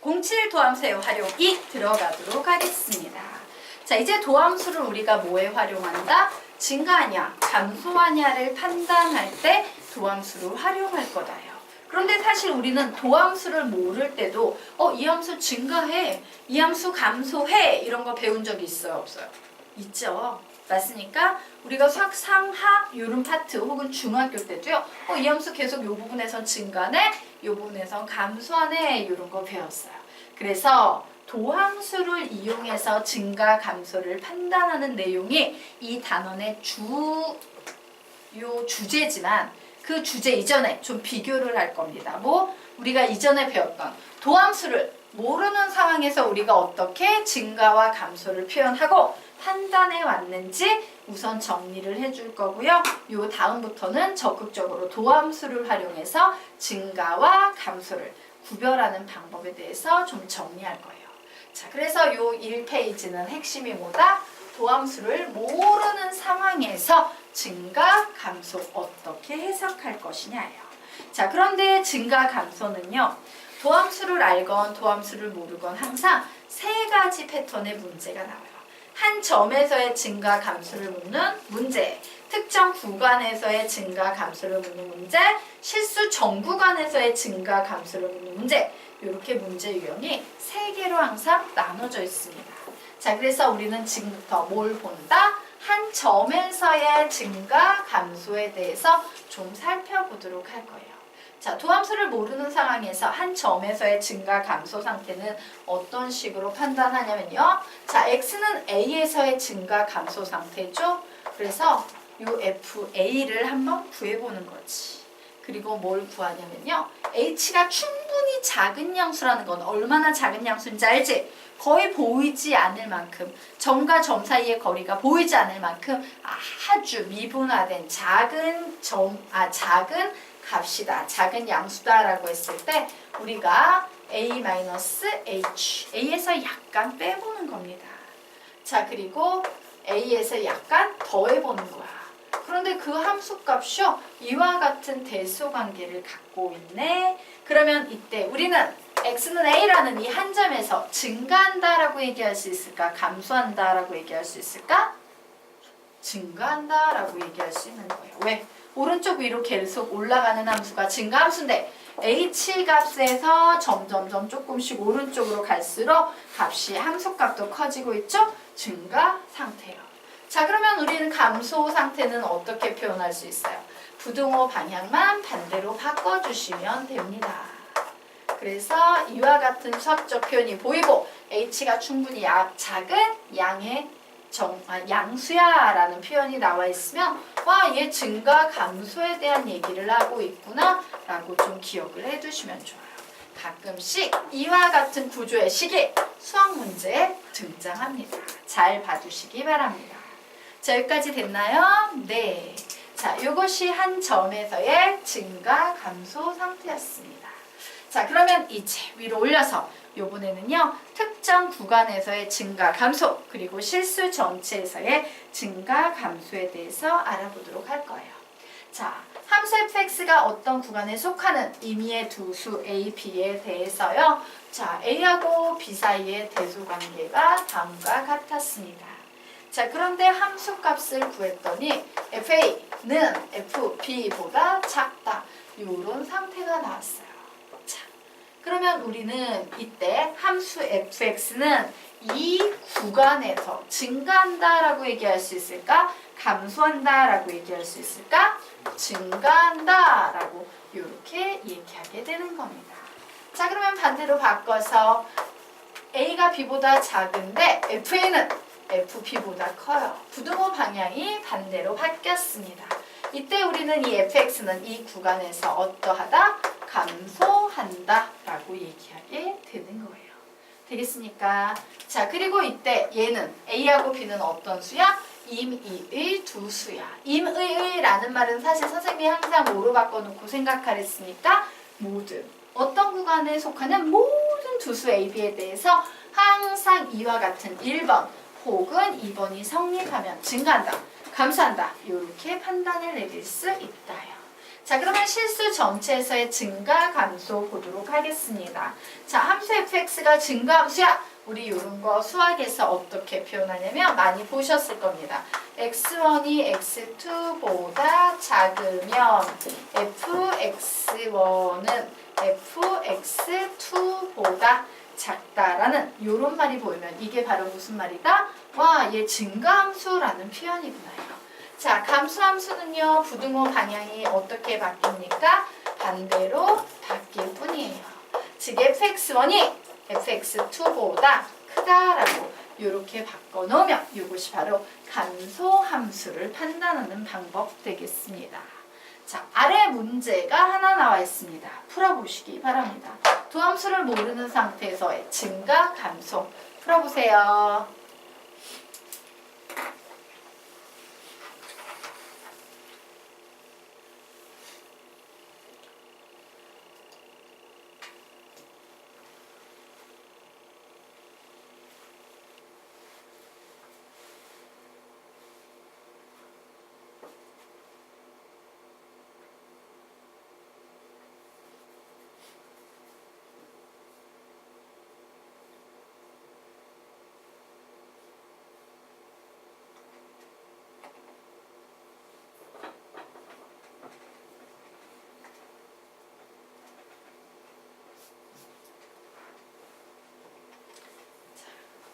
07 도함수의 활용이 들어가도록 하겠습니다. 자, 이제 도함수를 우리가 뭐에 활용한다? 증가하냐, 감소하냐를 판단할 때 도함수를 활용할 거다요. 그런데 사실 우리는 도함수를 모를 때도 이 함수 증가해, 이 함수 감소해 이런 거 배운 적이 있어요? 없어요? 있죠. 맞습니까? 우리가 수학 상하 이런 파트 혹은 중학교 때도요. 이 함수 계속 이 부분에선 증가네, 이 부분에선 감소하네 이런 거 배웠어요. 그래서 도함수를 이용해서 증가 감소를 판단하는 내용이 이 단원의 주제지만 그 주제 이전에 좀 비교를 할 겁니다. 우리가 이전에 배웠던 도함수를 모르는 상황에서 우리가 어떻게 증가와 감소를 표현하고 판단해 왔는지 우선 정리를 해줄 거고요. 요 다음부터는 적극적으로 도함수를 활용해서 증가와 감소를 구별하는 방법에 대해서 좀 정리할 거예요. 자, 그래서 요 1페이지는 핵심이 뭐다? 도함수를 모르는 상황에서 증가, 감소 어떻게 해석할 것이냐예요. 자, 그런데 증가, 감소는요. 도함수를 알건 도함수를 모르건 항상 세 가지 패턴의 문제가 나와요. 한 점에서의 증가, 감소를 묻는 문제, 특정 구간에서의 증가, 감소를 묻는 문제, 실수 전 구간에서의 증가, 감소를 묻는 문제, 이렇게 문제 유형이 세 개로 항상 나눠져 있습니다. 자, 그래서 우리는 지금부터 뭘 본다? 한 점에서의 증가, 감소에 대해서 좀 살펴보도록 할 거예요. 자, 도함수를 모르는 상황에서 한 점에서의 증가, 감소 상태는 어떤 식으로 판단하냐면요. 자, x는 a에서의 증가, 감소 상태죠. 그래서 이 FA를 한번 구해보는 거지. 그리고 뭘 구하냐면요. h가 충분히 작은 양수라는 건 얼마나 작은 양수인지 알지? 거의 보이지 않을 만큼, 점과 점 사이의 거리가 보이지 않을 만큼 아주 미분화된 작은 값이다, 작은 양수다라고 했을 때 우리가 a-h, a에서 약간 빼보는 겁니다. 자, 그리고 a에서 약간 더해보는 거야. 그런데 그 함수값이요, 이와 같은 대소관계를 갖고 있네. 그러면 이때 우리는 x는 a라는 이 한 점에서 증가한다라고 얘기할 수 있을까? 감소한다라고 얘기할 수 있을까? 증가한다라고 얘기할 수 있는 거예요. 왜? 오른쪽 위로 계속 올라가는 함수가 증가함수인데 h 값에서 점점점 조금씩 오른쪽으로 갈수록 값이 함수값도 커지고 있죠? 증가 상태요. 자, 그러면 우리는 감소 상태는 어떻게 표현할 수 있어요? 부등호 방향만 반대로 바꿔주시면 됩니다. 그래서 이와 같은 수학적 표현이 보이고 h가 충분히 작은 양의 양수야 라는 표현이 나와 있으면 와, 얘 증가 감소에 대한 얘기를 하고 있구나 라고 좀 기억을 해두시면 좋아요. 가끔씩 이와 같은 구조의 식이 수학 문제에 등장합니다. 잘 봐두시기 바랍니다. 자, 여기까지 됐나요? 네. 자, 이것이 한 점에서의 증가 감소 상태였습니다. 자, 그러면 이제 위로 올려서 요번에는요, 특정 구간에서의 증가, 감소, 그리고 실수 전체에서의 증가, 감소에 대해서 알아보도록 할 거예요. 자, 함수 fx가 어떤 구간에 속하는 임의의 두 수 a, b에 대해서요. 자, a하고 b 사이의 대소관계가 다음과 같았습니다. 자, 그런데 함수값을 구했더니 fa는 fb보다 작다. 이런 상태가 나왔어요. 그러면 우리는 이때 함수 fx는 이 구간에서 증가한다라고 얘기할 수 있을까? 감소한다라고 얘기할 수 있을까? 증가한다라고 이렇게 얘기하게 되는 겁니다. 자, 그러면 반대로 바꿔서 a가 b보다 작은데 fa는 fb보다 커요. 부등호 방향이 반대로 바뀌었습니다. 이때 우리는 이 fx는 이 구간에서 어떠하다? 감소한다 라고 얘기하게 되는 거예요. 되겠습니까? 자, 그리고 이때 얘는 A하고 B는 어떤 수야? 임의의 두 수야. 임의의 라는 말은 사실 선생님이 항상 뭐로 바꿔놓고 생각하랬습니까? 모든. 어떤 구간에 속하는 모든 두 수 A, B에 대해서 항상 이와 같은 1번 혹은 2번이 성립하면 증가한다, 감소한다 이렇게 판단을 내릴 수 있다요. 자, 그러면 실수 전체에서의 증가 감소 보도록 하겠습니다. 자, 함수 fx가 증가함수야. 우리 이런 거 수학에서 어떻게 표현하냐면 많이 보셨을 겁니다. x1이 x2보다 작으면 fx1은 fx2보다 작다라는 이런 말이 보이면 이게 바로 무슨 말이다? 와, 얘 증가함수라는 표현이구나. 자, 감소함수는요, 부등호 방향이 어떻게 바뀝니까? 반대로 바뀔 뿐이에요. 즉 fx1이 fx2보다 크다라고 이렇게 바꿔놓으면 이것이 바로 감소함수를 판단하는 방법 되겠습니다. 자, 아래 문제가 하나 나와 있습니다. 풀어보시기 바랍니다. 두 함수를 모르는 상태에서의 증가, 감소 풀어보세요.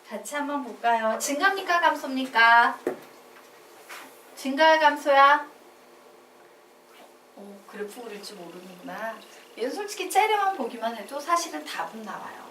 같이 한번 볼까요? 증가입니까? 감소입니까? 증가 감소야? 오, 그래프 그릴 줄 모르는구나. 얘는 솔직히 째려만 보기만 해도 사실은 답은 나와요.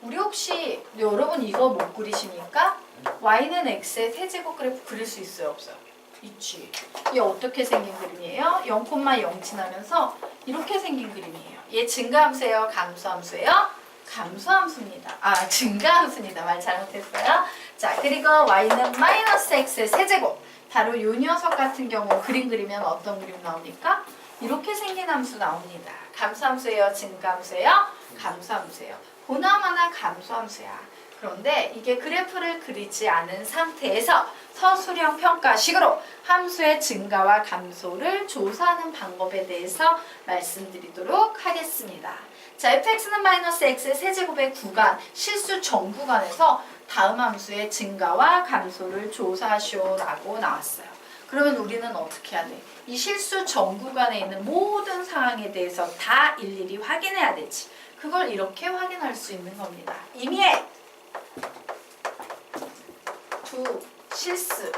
우리 혹시 여러분 이거 못 그리십니까? y는 x의 세제곱 그래프 그릴 수 있어요? 없어요? 있지. 이게 어떻게 생긴 그림이에요? 0,0 지나면서 이렇게 생긴 그림이에요. 얘 증가함수예요? 감소함수예요? 감소함수입니다. 아, 증가함수입니다. 말 잘못했어요. 자, 그리고 y는 마이너스 x의 세제곱. 바로 요 녀석 같은 경우 그림 그리면 어떤 그림 나옵니까? 이렇게 생긴 함수 나옵니다. 감소함수예요? 증가함수예요? 감소함수예요. 보나마나 감소함수야. 그런데 이게 그래프를 그리지 않은 상태에서 서술형 평가식으로 함수의 증가와 감소를 조사하는 방법에 대해서 말씀드리도록 하겠습니다. 자, fx는 마이너스 x의 세제곱의 구간, 실수 전 구간에서 다음 함수의 증가와 감소를 조사하시오라고 나왔어요. 그러면 우리는 어떻게 해야 돼? 이 실수 전 구간에 있는 모든 상황에 대해서 다 일일이 확인해야 되지. 그걸 이렇게 확인할 수 있는 겁니다. 임의의 두 실수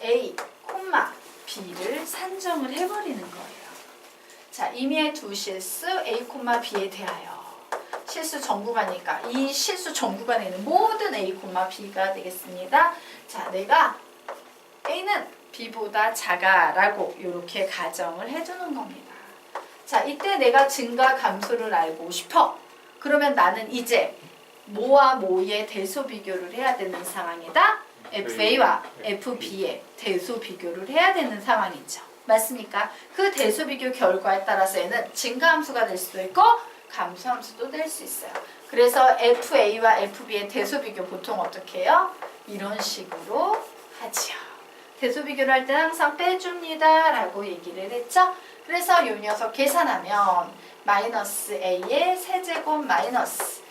A, B를 산정을 해버리는 거예요. 자, 임의의 두 실수 A, B에 대하여 실수 전구간이니까 이 실수 전구간에 있는 모든 A, B가 되겠습니다. 자, 내가 A는 B보다 작아라고 이렇게 가정을 해두는 겁니다. 자, 이때 내가 증가 감소를 알고 싶어. 그러면 나는 이제 뭐와 뭐의 대소 비교를 해야 되는 상황이다. FA와 FB의 대소 비교를 해야 되는 상황이죠. 맞습니까? 그 대소 비교 결과에 따라서 얘는 증가함수가 될 수도 있고 감소함수도 될 수 있어요. 그래서 FA와 FB의 대소 비교 보통 어떻게 해요? 이런 식으로 하지요. 대소 비교를 할 때 항상 빼줍니다 라고 얘기를 했죠. 그래서 이 녀석 계산하면 마이너스 A의 세제곱 마이너스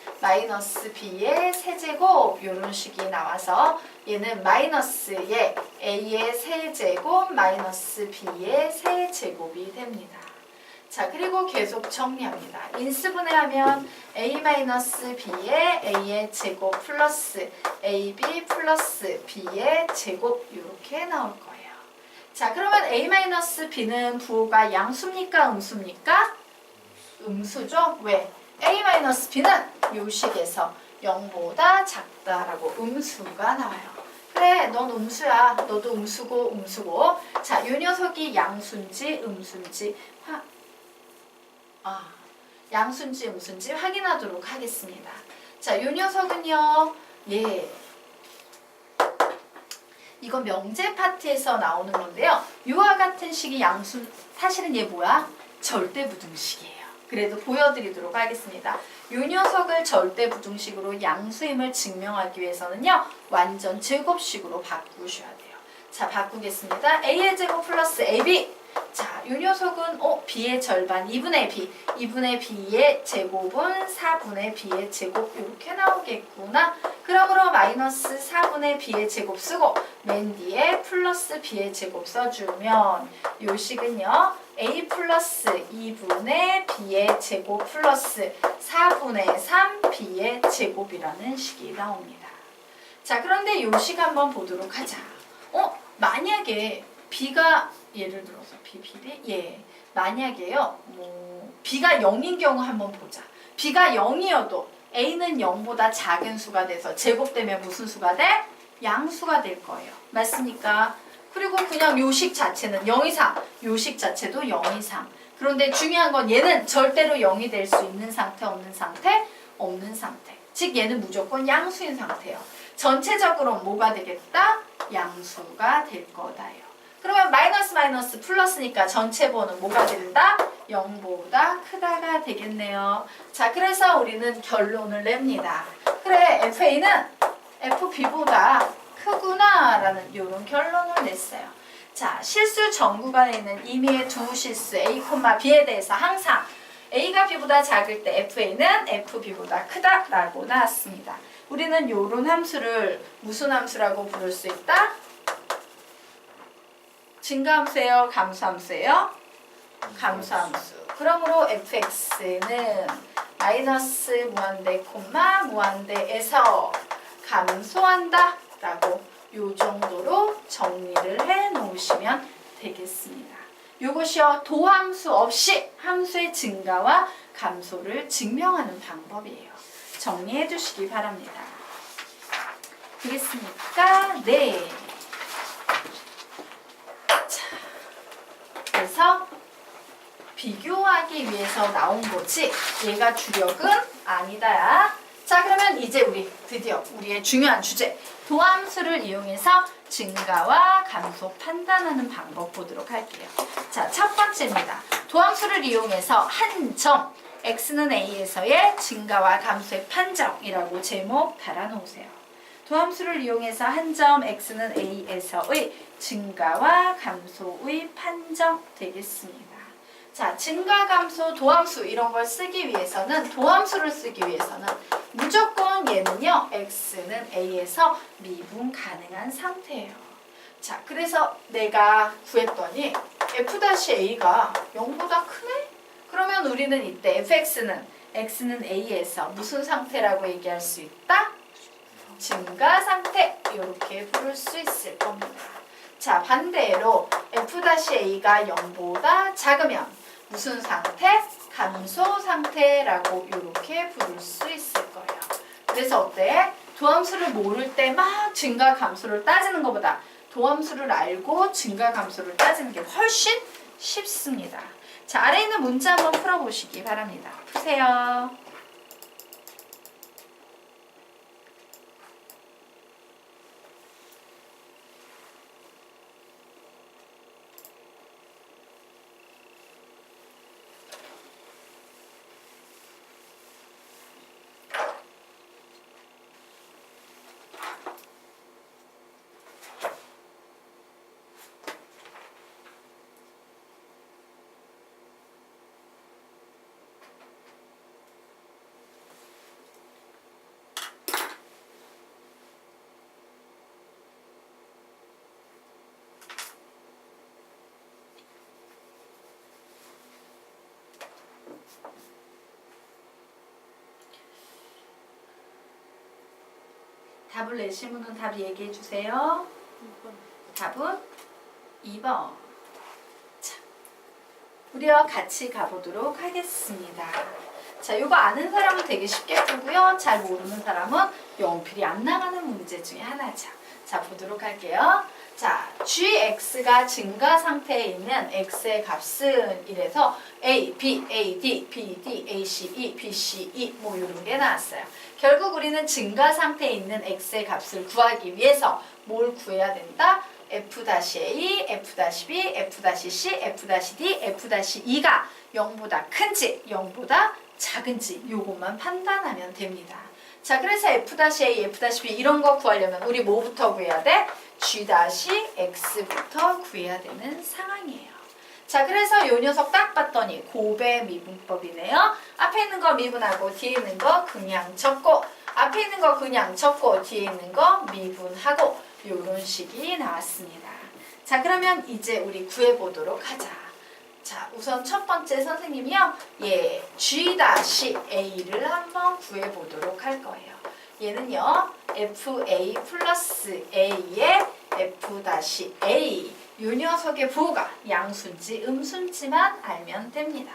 B의 세제곱 이런 식이 나와서 얘는 마이너스의 A의 세제곱 마이너스 B의 세제곱이 됩니다. 자, 그리고 계속 정리합니다. 인수분해하면 A-B의 A의 제곱 플러스 AB 플러스 B의 제곱 이렇게 나올 거예요. 자, 그러면 A-B는 부호가 양수입니까? 음수입니까? 음수죠? 왜? A-B는 요 식에서 0보다 작다라고 음수가 나와요. 그래, 넌 음수야. 너도 음수고. 자, 요 녀석이 양수인지 음수인지 양수인지 음수인지 확인하도록 하겠습니다. 자, 요 녀석은요. 예. 이거 명제 파트에서 나오는 건데요. 요와 같은 식이 양수, 사실은 얘 뭐야? 절대부등식이에요. 그래도 보여드리도록 하겠습니다. 요 녀석을 절대부등식으로 양수임을 증명하기 위해서는요. 완전 제곱식으로 바꾸셔야 돼요. 자, 바꾸겠습니다. A의 제곱 플러스 AB. 자, 이 녀석은 b의 절반 2분의 b. 2분의 b의 제곱은 4분의 b의 제곱 이렇게 나오겠구나. 그러므로 마이너스 4분의 b의 제곱 쓰고 맨 뒤에 플러스 b의 제곱 써주면 요 식은요. a 플러스 2분의 b의 제곱 플러스 4분의 3 b의 제곱이라는 식이 나옵니다. 자, 그런데 요 식 한번 보도록 하자. 만약에 b가 예를 들어서 b를 만약에요. b가 0인 경우 한번 보자. b가 0이어도 a는 0보다 작은 수가 돼서 제곱되면 무슨 수가 돼? 양수가 될 거예요. 맞습니까? 그리고 그냥 요식 자체는 0 이상, 요식 자체도 0 이상. 그런데 중요한 건 얘는 절대로 0이 될 수 있는 상태, 없는 상태? 없는 상태. 즉 얘는 무조건 양수인 상태예요. 전체적으로 뭐가 되겠다? 양수가 될 거다요. 그러면 마이너스 마이너스 플러스니까 전체 번은 뭐가 된다? 0보다 크다가 되겠네요. 자, 그래서 우리는 결론을 냅니다. 그래, FA는 FB보다 크구나 라는 이런 결론을 냈어요. 자, 실수 전 구간에 있는 임의의 두 실수 A, B에 대해서 항상 A가 B보다 작을 때 FA는 FB보다 크다라고 나왔습니다. 우리는 이런 함수를 무슨 함수라고 부를 수 있다? 증가함수예요? 감소함수예요? 감소함수. 그러므로 fx는 마이너스 무한대 콤마 무한대에서 감소한다 라고 요 정도로 정리를 해 놓으시면 되겠습니다. 요것이요 도함수 없이 함수의 증가와 감소를 증명하는 방법이에요. 정리해 주시기 바랍니다. 되겠습니까? 네. 그래서 비교하기 위해서 나온 거지 얘가 주력은 아니다. 자, 그러면 이제 우리 드디어 우리의 중요한 주제 도함수를 이용해서 증가와 감소 판단하는 방법 보도록 할게요. 자, 첫 번째입니다. 도함수를 이용해서 한 점 x는 a에서의 증가와 감소의 판정이라고 제목 달아놓으세요. 도함수를 이용해서 한 점 x는 a에서의 증가와 감소의 판정 되겠습니다. 자, 증가, 감소, 도함수 이런 걸 쓰기 위해서는 도함수를 쓰기 위해서는 무조건 얘는요 x는 a에서 미분 가능한 상태예요. 자, 그래서 내가 구했더니 f-a가 0보다 크네? 그러면 우리는 이때 fx는 x는 a에서 무슨 상태라고 얘기할 수 있다? 증가 상태 이렇게 부를 수 있을 겁니다. 자, 반대로 f-a가 0보다 작으면 무슨 상태? 감소 상태라고 이렇게 부를 수 있을 거예요. 그래서 어때? 도함수를 모를 때 막 증가 감소를 따지는 것보다 도함수를 알고 증가 감소를 따지는 게 훨씬 쉽습니다. 자, 아래에 있는 문제 한번 풀어보시기 바랍니다. 푸세요. 답을 내신 분은 답 얘기해 주세요. 2번. 답은 2번. 자, 우리와 같이 가보도록 하겠습니다. 자, 이거 아는 사람은 되게 쉽게 풀고요. 잘 모르는 사람은 연필이 안 나가는 문제 중에 하나죠. 자, 보도록 할게요. 자, gx가 증가 상태에 있는 x의 값은 이래서 a, b, a, d, b, d, a, c, e, b, c, e 뭐 이런 게 나왔어요. 결국 우리는 증가 상태에 있는 x의 값을 구하기 위해서 뭘 구해야 된다? f-a, f-b, f-c, f-d, f-e가 0보다 큰지 0보다 작은지 요것만 판단하면 됩니다. 자, 그래서 f-a, f-b 이런 거 구하려면 우리 뭐부터 구해야 돼? g-x부터 구해야 되는 상황이에요. 자, 그래서 요 녀석 딱 봤더니 고배 미분법이네요. 앞에 있는 거 미분하고 뒤에 있는 거 그냥 적고, 앞에 있는 거 그냥 적고 뒤에 있는 거 미분하고, 요런 식이 나왔습니다. 자, 그러면 이제 우리 구해보도록 하자. 자, 우선 첫 번째 선생님이요. G-A를 한번 구해보도록 할 거예요. 얘는요. FA 플러스 A의 F-A. 요 녀석의 부호가 양수인지 음수인지만 알면 됩니다.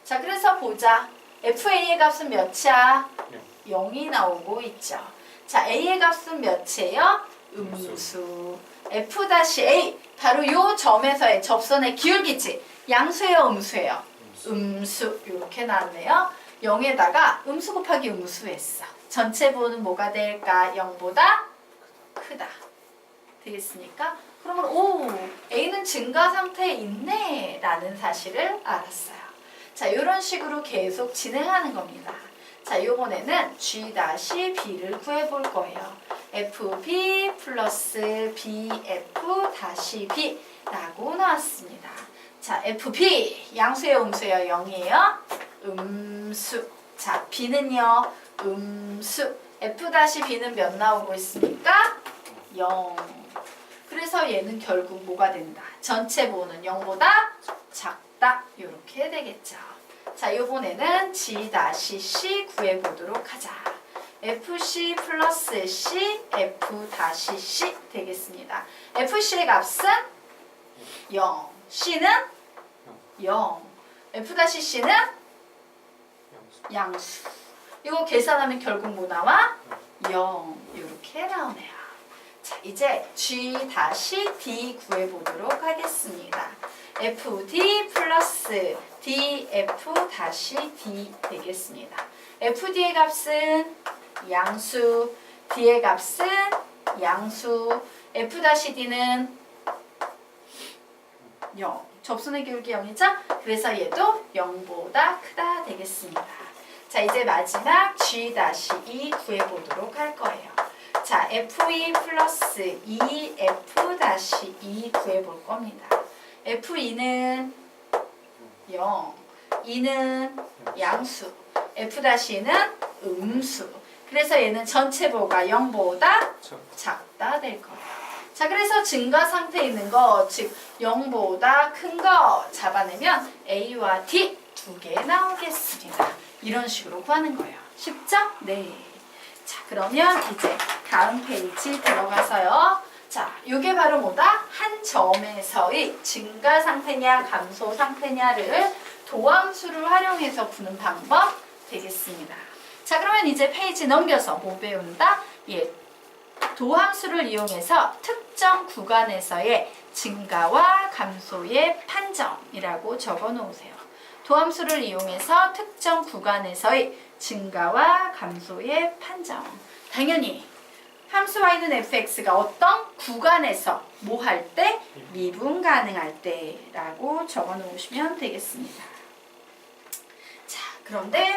자, 그래서 보자. FA의 값은 몇이야? 0이 나오고 있죠. 자, A의 값은 몇이에요? 음수. F-A. 바로 요 점에서의 접선의 기울기지. 양수예요, 음수예요? 음수. 이렇게 나왔네요. 0에다가 음수 곱하기 음수 했어. 전체 부호는 뭐가 될까? 0보다 크다. 되겠습니까? 그러면 오, A는 증가 상태에 있네 라는 사실을 알았어요. 자, 이런 식으로 계속 진행하는 겁니다. 자, 요번에는 G-B를 구해볼 거예요. FB 플러스 BF-B 라고 나왔습니다. 자, FB 양수예요, 음수예요? 0이에요? 음수. 자, B는요? 음수. F-B는 몇 나오고 있습니까? 0. 그래서 얘는 결국 뭐가 된다? 전체 부호는 0보다 작다. 이렇게 되겠죠. 자, 이번에는 G-C 구해보도록 하자. FC 플러스 C, F-C 되겠습니다. FC의 값은 0. C는 0. F-C는 양수. 이거 계산하면 결국 뭐 나와? 0. 이렇게 나오네요. 자, 이제 G-D 구해보도록 하겠습니다. FD 플러스 DF-D 되겠습니다. FD의 값은 양수, D의 값은 양수, F-D는 0. 접선의 기울기 0이죠? 그래서 얘도 0보다 크다 되겠습니다. 자, 이제 마지막 G-E 구해보도록 할 거예요. 자, FE 플러스 EF-E 구해볼 겁니다. FE는 0, E는 양수, F-E는 음수. 그래서 얘는 전체 부호가 0보다 작다 될 거예요. 자, 그래서 증가 상태에 있는 거, 즉 0보다 큰 거 잡아내면 A와 D 두 개 나오겠습니다. 이런 식으로 구하는 거예요. 쉽죠? 네. 자, 그러면 이제 다음 페이지 들어가서요. 자, 이게 바로 뭐다? 한 점에서의 증가 상태냐 감소 상태냐를 도함수를 활용해서 푸는 방법 되겠습니다. 자, 그러면 이제 페이지 넘겨서 뭐 배운다? 도함수를 이용해서 특정 구간에서의 증가와 감소의 판정이라고 적어 놓으세요. 도함수를 이용해서 특정 구간에서의 증가와 감소의 판정. 당연히 함수 y는 fx가 어떤 구간에서 뭐 할 때? 미분 가능할 때 라고 적어 놓으시면 되겠습니다. 자, 그런데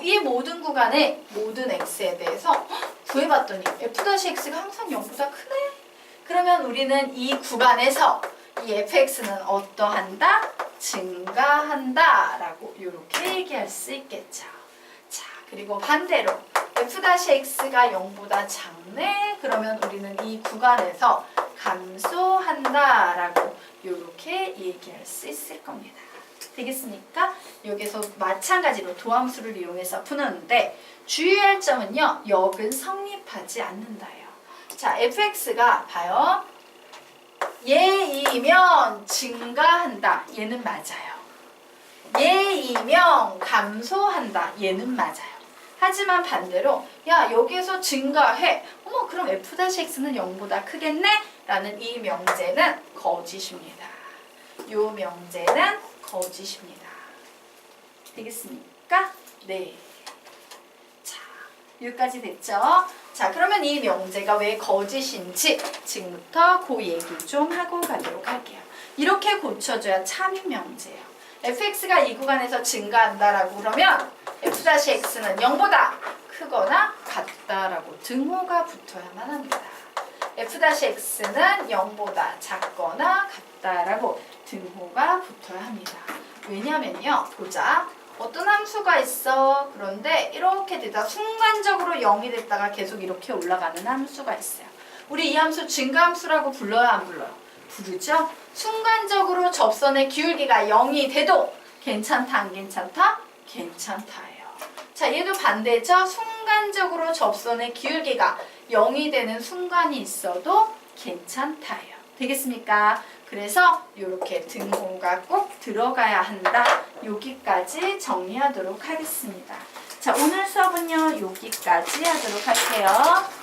이 모든 구간의 모든 x에 대해서 구해봤더니 f-x가 항상 0보다 크네? 그러면 우리는 이 구간에서 이 fx는 어떠한다? 증가한다 라고 이렇게 얘기할 수 있겠죠. 자, 그리고 반대로 f-x가 0보다 작네? 그러면 우리는 이 구간에서 감소한다 라고 이렇게 얘기할 수 있을 겁니다. 되겠습니까? 여기서 마찬가지로 도함수를 이용해서 푸는데 주의할 점은요. 역은 성립하지 않는다예요. 자, fx가 봐요. 얘이면 증가한다. 얘는 맞아요. 얘이면 감소한다. 얘는 맞아요. 하지만 반대로 야, 여기에서 증가해. 어머, 그럼 f-x는 0보다 크겠네? 라는 이 명제는 거짓입니다. 이 명제는 거짓입니다. 되겠습니까? 네. 자, 여기까지 됐죠? 자, 그러면 이 명제가 왜 거짓인지 지금부터 그 얘기 좀 하고 가도록 할게요. 이렇게 고쳐줘야 참인 명제예요. fx가 이 구간에서 증가한다라고 그러면 f-x는 0보다 크거나 같다라고 등호가 붙어야만 합니다. f-x는 0보다 작거나 같다라고 등호가 붙어야 합니다. 왜냐면요. 보자. 어떤 함수가 있어. 그런데 이렇게 되다 순간적으로 0이 됐다가 계속 이렇게 올라가는 함수가 있어요. 우리 이 함수 증가함수라고 불러요? 안 불러요? 부르죠? 순간적으로 접선의 기울기가 0이 돼도 괜찮다 안 괜찮다? 괜찮다예요. 자, 얘도 반대죠? 순간적으로 접선의 기울기가 0이 되는 순간이 있어도 괜찮다예요. 되겠습니까? 그래서 이렇게 등호가 꼭 들어가야 한다. 여기까지 정리하도록 하겠습니다. 자, 오늘 수업은요. 여기까지 하도록 할게요.